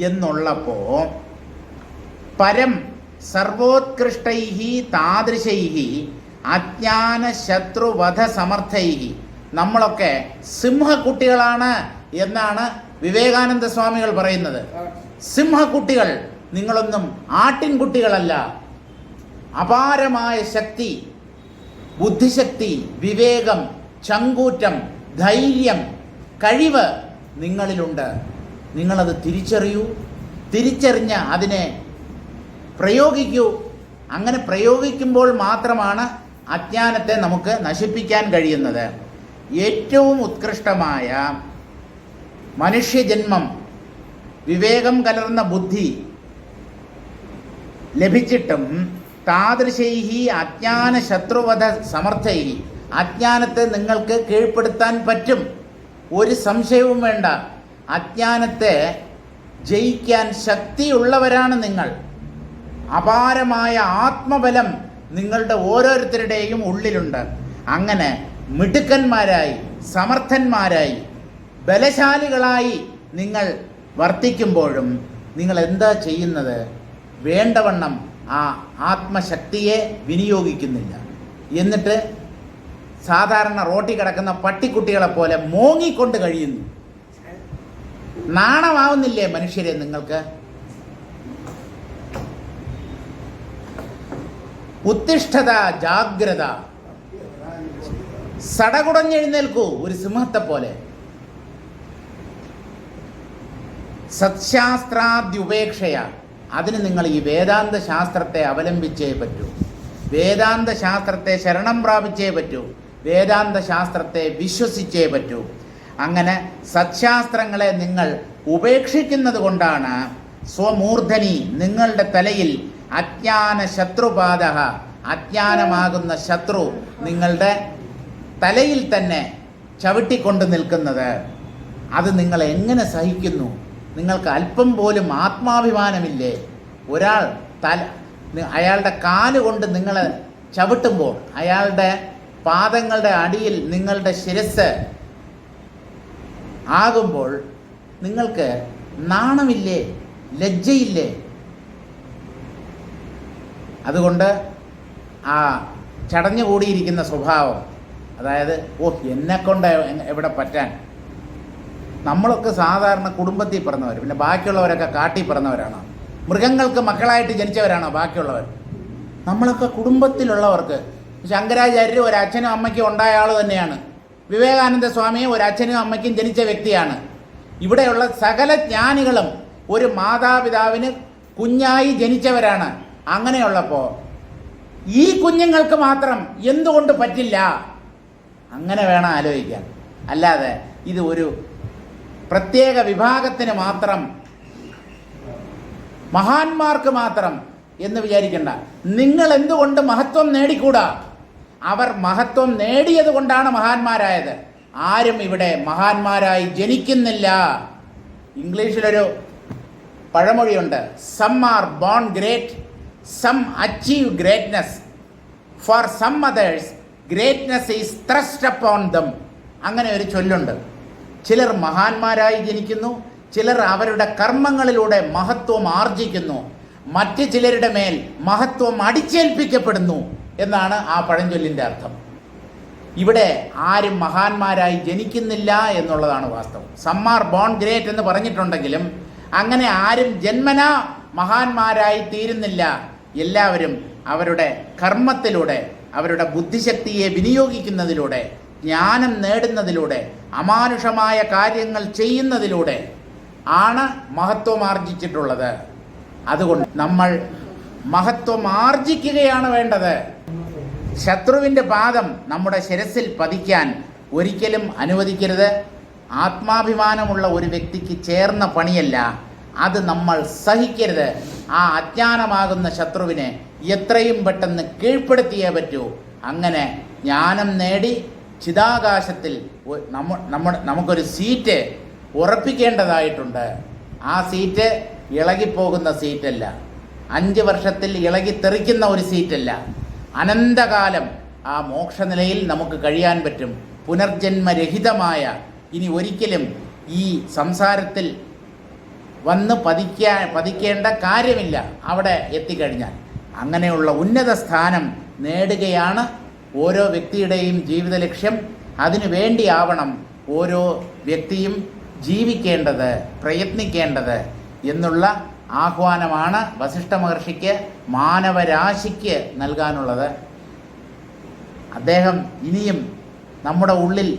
A: എന്നുള്ളപ്പോൾ പരം സർവോത്കൃഷ്ടൈഃ താദൃശൈഃ അജ്ഞാനശത്രുവധ സമർത്ഥൈഃ, നമ്മളൊക്കെ സിംഹക്കുട്ടികളാണ് എന്നാണ് വിവേകാനന്ദ സ്വാമികൾ പറയുന്നത്. സിംഹക്കുട്ടികൾ, നിങ്ങളൊന്നും ആട്ടിൻകുട്ടികളല്ല. അപാരമായ ശക്തി, ബുദ്ധിശക്തി, വിവേകം, ചങ്കൂറ്റം, ധൈര്യം, കഴിവ് നിങ്ങളിലുണ്ട്. നിങ്ങളത് തിരിച്ചറിയൂ, തിരിച്ചറിഞ്ഞ് അതിനെ പ്രയോഗിക്കൂ. അങ്ങനെ പ്രയോഗിക്കുമ്പോൾ മാത്രമാണ് അജ്ഞാനത്തെ നമുക്ക് നശിപ്പിക്കാൻ കഴിയുന്നത്. ഏറ്റവും ഉത്കൃഷ്ടമായ മനുഷ്യജന്മം, വിവേകം കലർന്ന ബുദ്ധി ലഭിച്ചിട്ടും താദൃശൈഃ അജ്ഞാനശത്രുവധ സമർത്ഥൈഃ, അജ്ഞാനത്തെ നിങ്ങൾക്ക് കീഴ്പ്പെടുത്താൻ പറ്റും, ഒരു സംശയവും വേണ്ട. അജ്ഞാനത്തെ ജയിക്കാൻ ശക്തിയുള്ളവരാണ് നിങ്ങൾ. അപാരമായ ആത്മബലം നിങ്ങളുടെ ഓരോരുത്തരുടെയും ഉള്ളിലുണ്ട്. അങ്ങനെ മിടുക്കന്മാരായി, സമർത്ഥന്മാരായി, ബലശാലികളായി നിങ്ങൾ വർത്തിക്കുമ്പോഴും നിങ്ങൾ എന്താ ചെയ്യുന്നത്? വേണ്ടവണ്ണം ആ ആത്മശക്തിയെ വിനിയോഗിക്കുന്നില്ല. എന്നിട്ട് സാധാരണ റോട്ടിൽ കിടക്കുന്ന പട്ടിക്കുട്ടികളെ പോലെ മോങ്ങിക്കൊണ്ട് കഴിയുന്നു. നാണമാവുന്നില്ലേ മനുഷ്യരെ നിങ്ങൾക്ക്? ഉത്തിഷ്ഠത ജാഗ്രത, സടകുടഞ്ഞെഴുന്നേൽക്കൂ ഒരു സിംഹത്തെ പോലെ. സത്ശാസ്ത്രാദ്യുപേക്ഷയ, അതിന് നിങ്ങൾ ഈ വേദാന്ത ശാസ്ത്രത്തെ അവലംബിച്ചേ പറ്റൂ. വേദാന്ത ശാസ്ത്രത്തെ ശരണം പ്രാപിച്ചേ പറ്റൂ. വേദാന്ത ശാസ്ത്രത്തെ വിശ്വസിച്ചേ പറ്റൂ. അങ്ങനെ സത്ശാസ്ത്രങ്ങളെ നിങ്ങൾ ഉപേക്ഷിക്കുന്നത് കൊണ്ടാണ് സ്വമൂർധനി, നിങ്ങളുടെ തലയിൽ അജ്ഞാന ശത്രുപാദ, അജ്ഞാനമാകുന്ന ശത്രു നിങ്ങളുടെ തലയിൽ തന്നെ ചവിട്ടിക്കൊണ്ട് നിൽക്കുന്നത്. അത് നിങ്ങൾ എങ്ങനെ സഹിക്കുന്നു? നിങ്ങൾക്ക് അല്പം പോലും ആത്മാഭിമാനമില്ലേ? ഒരാൾ അയാളുടെ കാലുകൊണ്ട് നിങ്ങൾ ചവിട്ടുമ്പോൾ, അയാളുടെ പാദങ്ങളുടെ അടിയിൽ നിങ്ങളുടെ ശിരസ് ആകുമ്പോൾ നിങ്ങൾക്ക് നാണമില്ലേ? ലജ്ജയില്ലേ? അതുകൊണ്ട് ആ ചടഞ്ഞുകൂടിയിരിക്കുന്ന സ്വഭാവം, അതായത് എന്നെക്കൊണ്ട് എവിടെ പറ്റാൻ. നമ്മളൊക്കെ സാധാരണ കുടുംബത്തിൽ പിറന്നവർ, പിന്നെ ബാക്കിയുള്ളവരൊക്കെ കാട്ടിൽ പിറന്നവരാണോ? മൃഗങ്ങൾക്ക് മക്കളായിട്ട് ജനിച്ചവരാണോ ബാക്കിയുള്ളവർ? നമ്മളൊക്കെ കുടുംബത്തിലുള്ളവർക്ക്. ശങ്കരാചാര്യർ ഒരു അച്ഛനും അമ്മയ്ക്കും ഉണ്ടായ ആൾ തന്നെയാണ്. വിവേകാനന്ദ സ്വാമിയും ഒരു അച്ഛനും അമ്മയ്ക്കും ജനിച്ച വ്യക്തിയാണ്. ഇവിടെയുള്ള സകല ജ്ഞാനികളും ഒരു മാതാപിതാവിന് കുഞ്ഞായി ജനിച്ചവരാണ്. അങ്ങനെയുള്ളപ്പോൾ ഈ കുഞ്ഞുങ്ങൾക്ക് മാത്രം എന്തുകൊണ്ട് പറ്റില്ല? അങ്ങനെ വേണം ആലോചിക്കാൻ. അല്ലാതെ ഇത് ഒരു പ്രത്യേക വിഭാഗത്തിന് മാത്രം, മഹാന്മാർക്ക് മാത്രം എന്ന് വിചാരിക്കണ്ട. നിങ്ങൾ എന്തുകൊണ്ട് മഹത്വം നേടിക്കൂടാ? അവർ മഹത്വം നേടിയത് കൊണ്ടാണ് മഹാന്മാരായത്. ആരും ഇവിടെ മഹാന്മാരായി ജനിക്കുന്നില്ല. ഇംഗ്ലീഷിലൊരു പഴമൊഴിയുണ്ട്, some are born great, some achieve greatness, for some others greatness is thrust upon them. അങ്ങനെ ഒരു ചൊല്ലുണ്ട്. ചിലർ മഹാന്മാരായി ജനിക്കുന്നു, ചിലർ അവരുടെ കർമ്മങ്ങളിലൂടെ മഹത്വം ആർജിക്കുന്നു. മറ്റ് ചിലരുടെ മേൽ മഹത്വം അടിച്ചേൽപ്പിക്കപ്പെടുന്നു എന്നാണ് ആ പഴഞ്ചൊല്ലിൻ്റെ അർത്ഥം. ഇവിടെ ആരും മഹാന്മാരായി ജനിക്കുന്നില്ല എന്നുള്ളതാണ് വാസ്തവം. സം ആർ ബോൺ ഗ്രേറ്റ് എന്ന് പറഞ്ഞിട്ടുണ്ടെങ്കിലും അങ്ങനെ ആരും ജന്മനാ മഹാന്മാരായി തീരുന്നില്ല. എല്ലാവരും അവരുടെ കർമ്മത്തിലൂടെ, അവരുടെ ബുദ്ധിശക്തിയെ വിനിയോഗിക്കുന്നതിലൂടെ, ജ്ഞാനം നേടുന്നതിലൂടെ, അമാനുഷമായ കാര്യങ്ങൾ ചെയ്യുന്നതിലൂടെ ആണ് മഹത്വം ആർജിച്ചിട്ടുള്ളത്. അതുകൊണ്ട് നമ്മൾ മഹത്വം ആർജിക്കുകയാണ് വേണ്ടത്. ശത്രുവിൻ്റെ പാദം നമ്മുടെ ശിരസിൽ പതിക്കാൻ ഒരിക്കലും അനുവദിക്കരുത്. ആത്മാഭിമാനമുള്ള ഒരു വ്യക്തിക്ക് ചേർന്ന പണിയല്ല അത്. നമ്മൾ സഹിക്കരുത്. ആ അജ്ഞാനമാകുന്ന ശത്രുവിനെ എത്രയും പെട്ടെന്ന് കീഴ്പ്പെടുത്തിയേ പറ്റൂ. അങ്ങനെ ജ്ഞാനം നേടി ചിതാകാശത്തിൽ നമുക്കൊരു സീറ്റ് ഉറപ്പിക്കേണ്ടതായിട്ടുണ്ട്. ആ സീറ്റ് ഇളകിപ്പോകുന്ന സീറ്റല്ല, 5 വർഷത്തിൽ ഇളകിത്തെറിക്കുന്ന ഒരു സീറ്റല്ല. അനന്തകാലം ആ മോക്ഷനിലയിൽ നമുക്ക് കഴിയാൻ പറ്റും. പുനർജന്മരഹിതമായ, ഇനി ഒരിക്കലും ഈ സംസാരത്തിൽ വന്ന് പതിക്കേണ്ട കാര്യമില്ല അവിടെ എത്തിക്കഴിഞ്ഞാൽ. അങ്ങനെയുള്ള ഉന്നത സ്ഥാനം നേടുകയാണ് ഓരോ വ്യക്തിയുടെയും ജീവിത ലക്ഷ്യം. അതിനു വേണ്ടിയാവണം ഓരോ വ്യക്തിയും ജീവിക്കേണ്ടത്, പ്രയത്നിക്കേണ്ടത് എന്നുള്ള ആഹ്വാനമാണ് വസിഷ്ഠ മഹർഷിക്ക് മാനവരാശിക്ക് നൽകാനുള്ളത്. അദ്ദേഹം ഇനിയും നമ്മുടെ ഉള്ളിൽ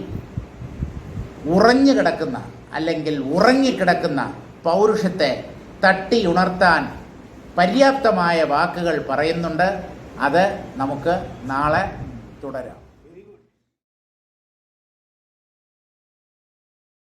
A: ഉറഞ്ഞു കിടക്കുന്ന അല്ലെങ്കിൽ ഉറങ്ങിക്കിടക്കുന്ന പൗരുഷത്തെ തട്ടി ഉണർത്താൻ പര്യാപ്തമായ വാക്കുകൾ പറയുന്നുണ്ട്. അത് നമുക്ക് നാളെ തുടരാം.